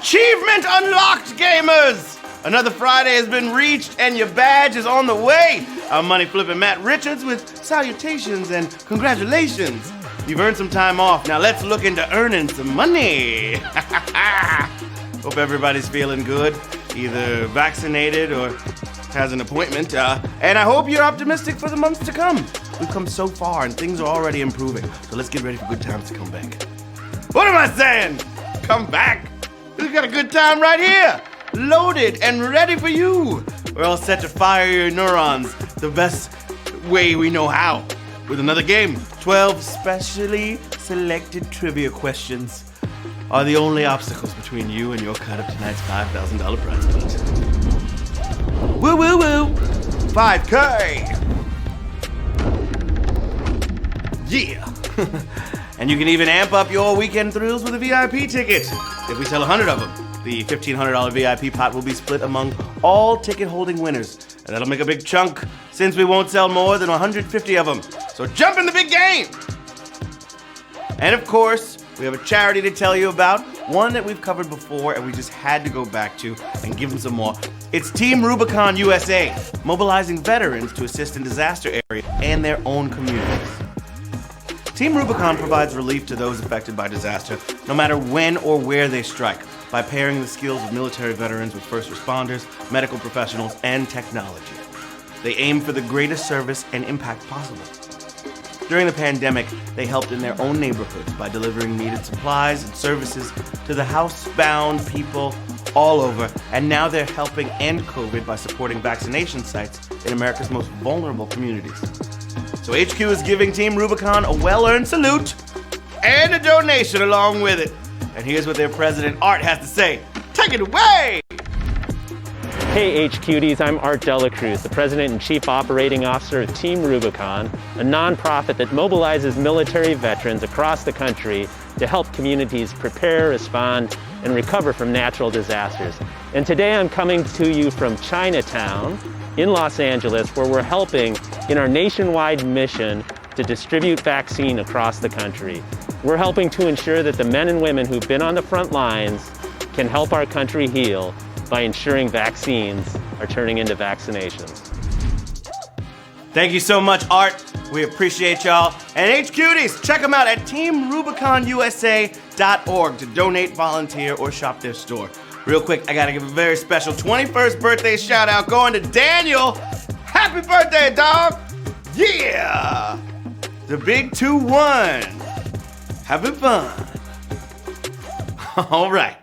Achievement unlocked, gamers! Another Friday has been reached and your badge is on the way. Our money flipping Matt Richards with salutations and congratulations. You've earned some time off. Now let's look into earning some money. Hope everybody's feeling good, either vaccinated or has an appointment. And I hope you're optimistic for the months to come. We've come so far and things are already improving. So let's get ready for good times to come back. What am I saying? Come back. We've got a good time right here. Loaded and ready for you. We're all set to fire your neurons the best way we know how. With another game, 12 specially selected trivia questions are the only obstacles between you and your cut of tonight's $5,000 prize pot. Woo woo woo! 5K! Yeah! And you can even amp up your weekend thrills with a VIP ticket. If we sell 100 of them, the $1,500 VIP pot will be split among all ticket-holding winners. And that'll make a big chunk, since we won't sell more than 150 of them. So jump in the big game! And of course, we have a charity to tell you about, one that we've covered before and we just had to go back to and give them some more. It's Team RUBICON USA, mobilizing veterans to assist in disaster areas and their own communities. Team RUBICON provides relief to those affected by disaster, no matter when or where they strike, by pairing the skills of military veterans with first responders, medical professionals, and technology. They aim for the greatest service and impact possible. During the pandemic, they helped in their own neighborhoods by delivering needed supplies and services to the housebound people all over, and now they're helping end COVID by supporting vaccination sites in America's most vulnerable communities. So HQ is giving Team RUBICON a well-earned salute and a donation along with it. And here's what their president, Art, has to say. Take it away! Hey HQties, I'm Art Delacruz, the President and Chief Operating Officer of Team RUBICON, a nonprofit that mobilizes military veterans across the country to help communities prepare, respond, and recover from natural disasters. And today I'm coming to you from Chinatown in Los Angeles, where we're helping in our nationwide mission to distribute vaccine across the country. We're helping to ensure that the men and women who've been on the front lines can help our country heal by ensuring vaccines are turning into vaccinations. Thank you so much, Art. We appreciate y'all. And HQties, check them out at teamrubiconusa.org to donate, volunteer, or shop their store. Real quick, I gotta give a very special 21st birthday shout out going to Daniel. Happy birthday, dog! Yeah! The big 2-1. Having fun. All right.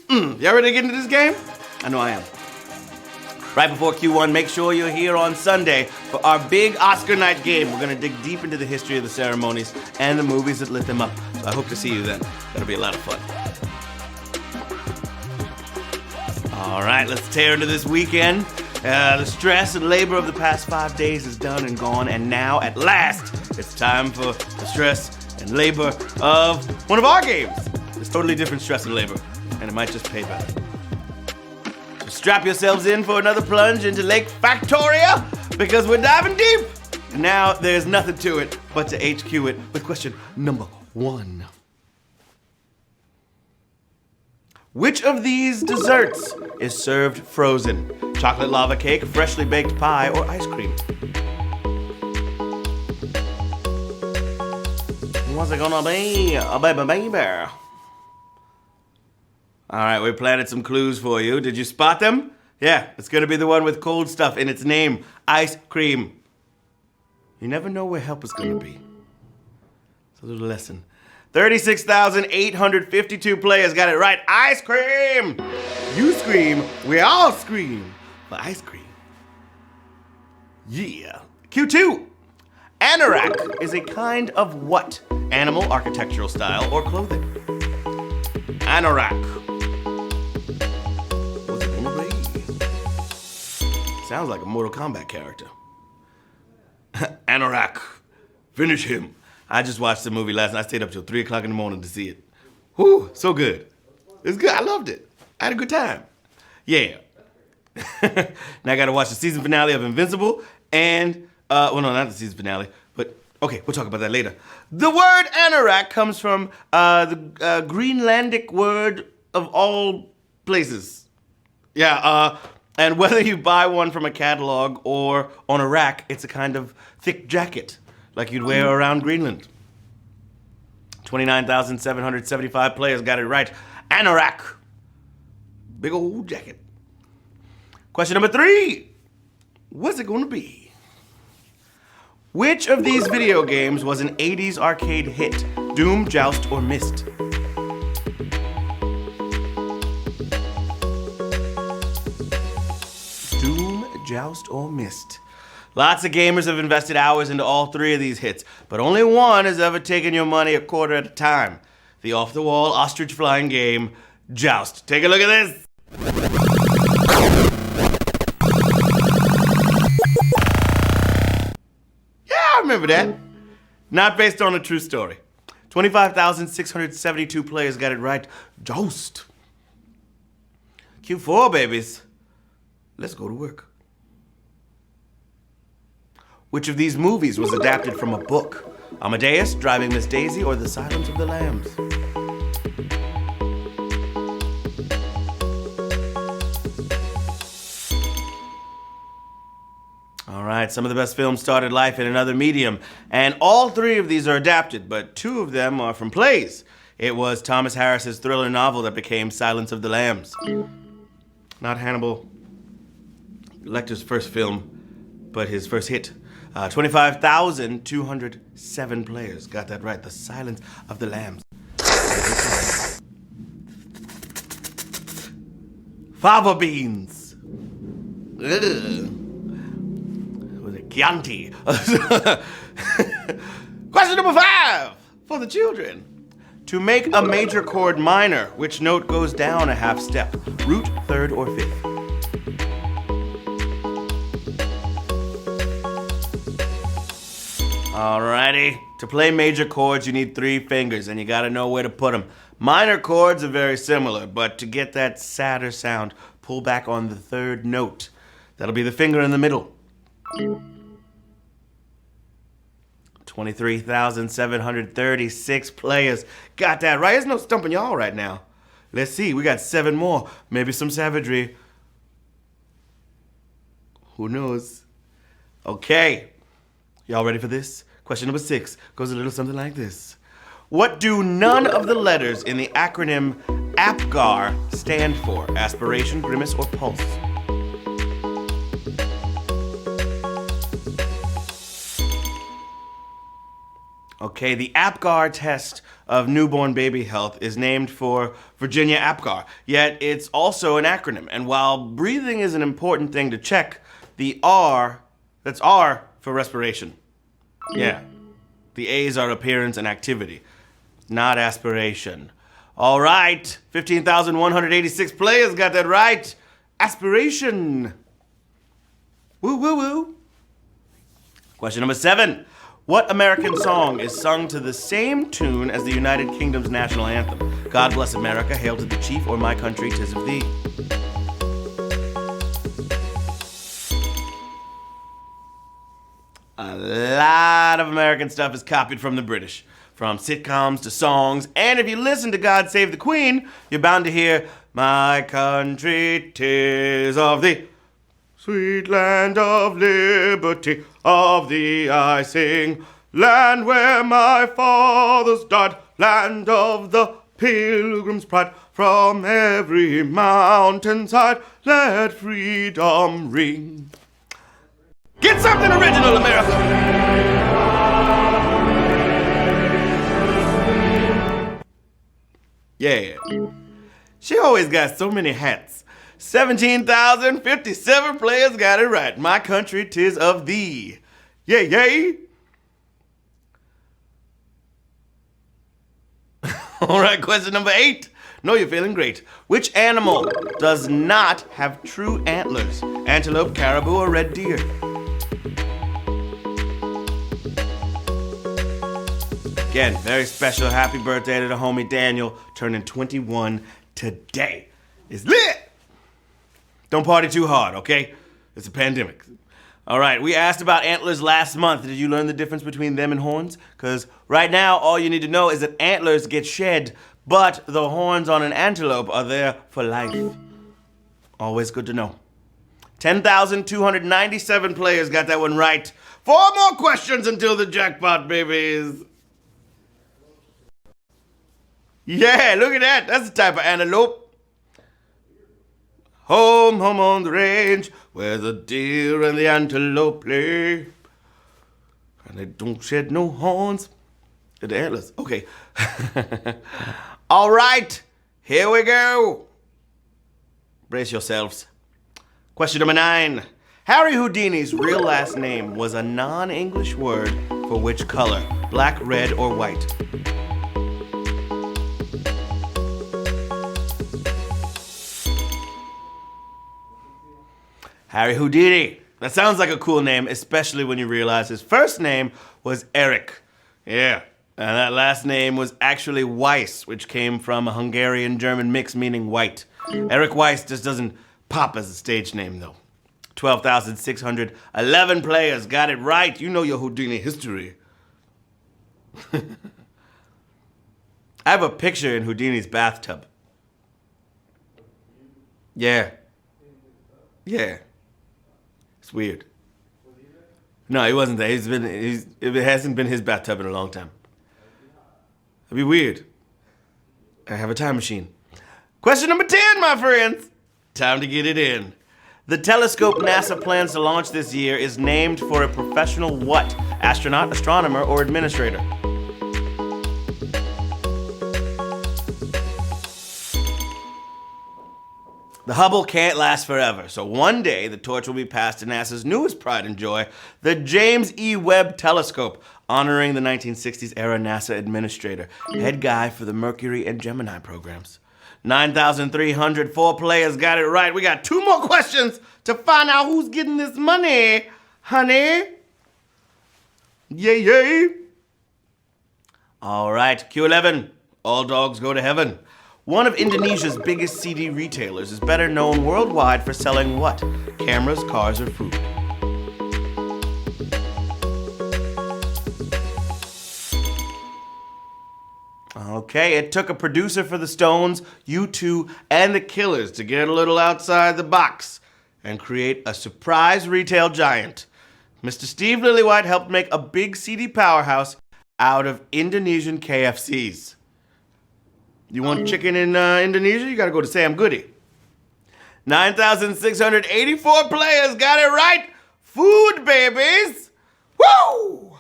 Y'all ready to get into this game? I know I am. Right before Q1, make sure you're here on Sunday for our big Oscar night game. We're gonna dig deep into the history of the ceremonies and the movies that lit them up. So I hope to see you then. That'll be a lot of fun. All right, let's tear into this weekend. The stress and labor of the past 5 days is done and gone, and now, at last, it's time for the stress and labor of one of our games. It's totally different stress and labor, and it might just pay better. So strap yourselves in for another plunge into Lake Factoria, because we're diving deep. And now, there's nothing to it but to HQ it with question number 1. Which of these desserts is served frozen? Chocolate lava cake, freshly baked pie, or ice cream? What's it gonna be? A baby. All right, we planted some clues for you. Did you spot them? Yeah, it's gonna be the one with cold stuff in its name, ice cream. You never know where help is gonna be. It's a little lesson. 36,852 players got it right. Ice cream! You scream, we all scream for ice cream. Yeah. Q2. Anorak is a kind of what? Animal, architectural style, or clothing? Anorak. What's it gonna be? Sounds like a Mortal Kombat character. Anorak. Finish him. I just watched the movie last night. I stayed up till 3 o'clock in the morning to see it. Whew, so good. It's good. I loved it. I had a good time. Yeah. Now I gotta watch the season finale of Invincible and, well, no, not the season finale, but Okay, we'll talk about that later. The word anorak comes from the Greenlandic word of all places. Yeah, and whether you buy one from a catalog or on a rack, it's a kind of thick jacket like you'd wear around Greenland. 29,775 players got it right. Anorak. Big old jacket. Question number 3. What's it going to be? Which of these video games was an 80s arcade hit? Doom, Joust, or Myst? Doom, Joust, or Myst? Lots of gamers have invested hours into all 3 of these hits, but only one has ever taken your money a quarter at a time. The off-the-wall, ostrich-flying game, Joust. Take a look at this. I remember that. Not based on a true story. 25,672 players got it right. Joust. Q4, babies. Let's go to work. Which of these movies was adapted from a book? Amadeus, Driving Miss Daisy, or The Silence of the Lambs? All right, some of the best films started life in another medium, and all 3 of these are adapted, but 2 of them are from plays. It was Thomas Harris's thriller novel that became Silence of the Lambs. Not Hannibal Lecter's first film, but his first hit. 25,207 players got that right. The Silence of the Lambs. Fava beans. Ugh. Chianti. Question number 5 for the children. To make a major chord minor, which note goes down a half step? Root, 3rd, or 5th? Alrighty. To play major chords, you need 3 fingers, and you gotta know where to put them. Minor chords are very similar, but to get that sadder sound, pull back on the 3rd note. That'll be the finger in the middle. 23,736 players got that right. There's no stumping y'all right now. Let's see, we got 7 more. Maybe some savagery. Who knows? Okay, y'all ready for this? Question number 6 goes a little something like this. What do none of the letters in the acronym APGAR stand for? Aspiration, grimace, or pulse? Okay, the APGAR test of newborn baby health is named for Virginia APGAR, yet it's also an acronym. And while breathing is an important thing to check, the R, that's R for respiration. Yeah, the A's are appearance and activity, not aspiration. All right, 15,186 players got that right. Aspiration. Woo, woo, woo. Question number 7. What American song is sung to the same tune as the United Kingdom's national anthem? God Bless America, Hail to the Chief, or My Country 'Tis of Thee? A lot of American stuff is copied from the British, from sitcoms to songs, and if you listen to God Save the Queen, you're bound to hear, My country 'tis of thee, sweet land of liberty, of thee I sing, land where my fathers died, land of the pilgrim's pride, from every mountainside, let freedom ring. Get something original, America! Yeah. She always got so many hats. 17,057 players got it right. My country 'tis of thee. Yay, yay. All right, question number 8. No, you're feeling great. Which animal does not have true antlers? Antelope, caribou, or red deer? Again, very special happy birthday to the homie Daniel, turning 21 today. It's lit! Don't party too hard, okay? It's a pandemic. All right, we asked about antlers last month. Did you learn the difference between them and horns? Because right now, all you need to know is that antlers get shed, but the horns on an antelope are there for life. Always good to know. 10,297 players got that one right. 4 more questions until the jackpot, babies. Yeah, look at that. That's the type of antelope. Home on the range, where the deer and the antelope play. And they don't shed no horns. The antlers. Okay. All right, here we go. Brace yourselves. Question number 9. Harry Houdini's real last name was a non-English word for which color? Black, red, or white? Harry Houdini. That sounds like a cool name, especially when you realize his first name was Eric. Yeah, and that last name was actually Weiss, which came from a Hungarian-German mix meaning white. Eric Weiss just doesn't pop as a stage name, though. 12,611 players got it right. You know your Houdini history. I have a picture in Houdini's bathtub. Yeah. Yeah. It's weird. No, he wasn't there. It hasn't been his bathtub in a long time. It'd be weird. I have a time machine. Question number 10, my friends. Time to get it in. The telescope NASA plans to launch this year is named for a professional what? Astronaut, astronomer, or administrator? The Hubble can't last forever, so one day the torch will be passed to NASA's newest pride and joy, the James E. Webb Telescope, honoring the 1960s era NASA administrator, head guy for the Mercury and Gemini programs. 9,304 players got it right. We got 2 more questions to find out who's getting this money, honey. Yay, yay. All right, Q11. All dogs go to heaven. One of Indonesia's biggest CD retailers is better known worldwide for selling what? Cameras, cars, or food? Okay, it took a producer for the Stones, U2, and the Killers to get a little outside the box and create a surprise retail giant. Mr. Steve Lillywhite helped make a big CD powerhouse out of Indonesian KFCs. You want chicken in Indonesia? You gotta go to Sam Goody. 9,684 players got it right. Food, babies. Woo!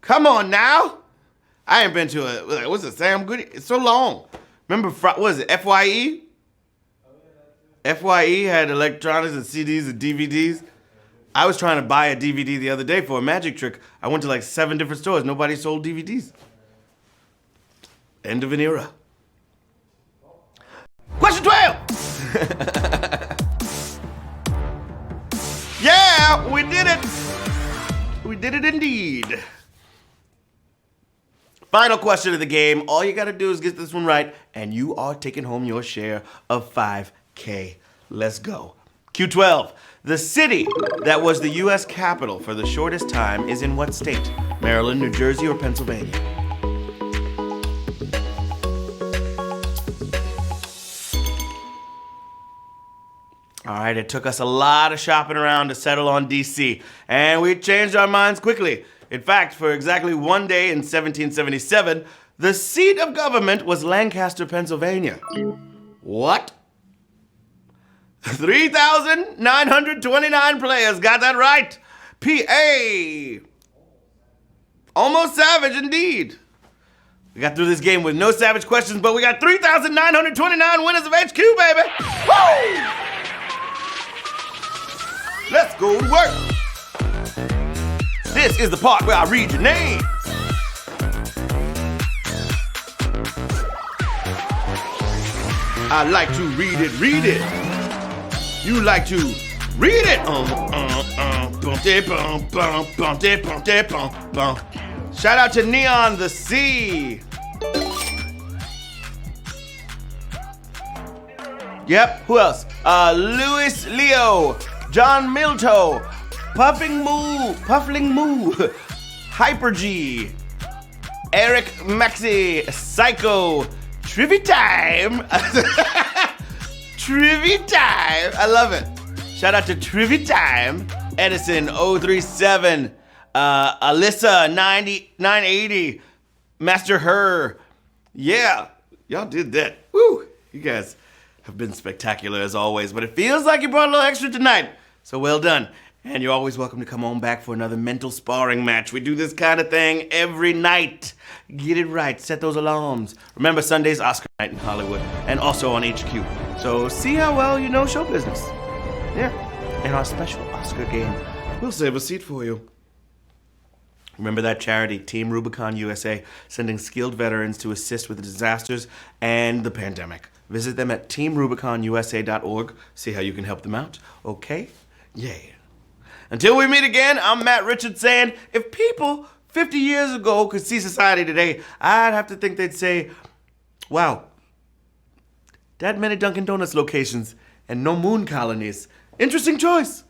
Come on now. I ain't been to what's it, Sam Goody? It's so long. Remember, what was it, FYE? FYE had electronics and CDs and DVDs. I was trying to buy a DVD the other day for a magic trick. I went to like 7 different stores. Nobody sold DVDs. End of an era. Question 12! Yeah, we did it! We did it indeed. Final question of the game. All you gotta do is get this one right, and you are taking home your share of $5K. Let's go. Q12. The city that was the U.S. capital for the shortest time is in what state? Maryland, New Jersey, or Pennsylvania? All right, it took us a lot of shopping around to settle on D.C., and we changed our minds quickly. In fact, for exactly one day in 1777, the seat of government was Lancaster, Pennsylvania. What? 3,929 players got that right. PA. Almost savage indeed. We got through this game with no savage questions, but we got 3,929 winners of HQ, baby. Woo! Let's go to work. This is the part where I read your name. I like to read it, read it. You like to read it. Shout out to Neon the Sea. Yep, who else? Luis Leo. John Milto, Puffling Moo, Hyper G, Eric Maxey, Psycho, Trivia Time. Trivia Time. I love it. Shout out to Trivia Time, Edison 037, Alyssa 980, Master Her. Yeah, y'all did that. Woo! You guys have been spectacular as always, but it feels like you brought a little extra tonight. So well done. And you're always welcome to come on back for another mental sparring match. We do this kind of thing every night. Get it right. Set those alarms. Remember, Sunday's Oscar night in Hollywood and also on HQ. So see how well you know show business. Yeah. And our special Oscar game. We'll save a seat for you. Remember that charity, Team Rubicon USA, sending skilled veterans to assist with the disasters and the pandemic. Visit them at teamrubiconusa.org. See how you can help them out. Okay? Yeah. Until we meet again, I'm Matt Richards saying, if people 50 years ago could see society today, I'd have to think they'd say, wow, that many Dunkin' Donuts locations and no moon colonies. Interesting choice.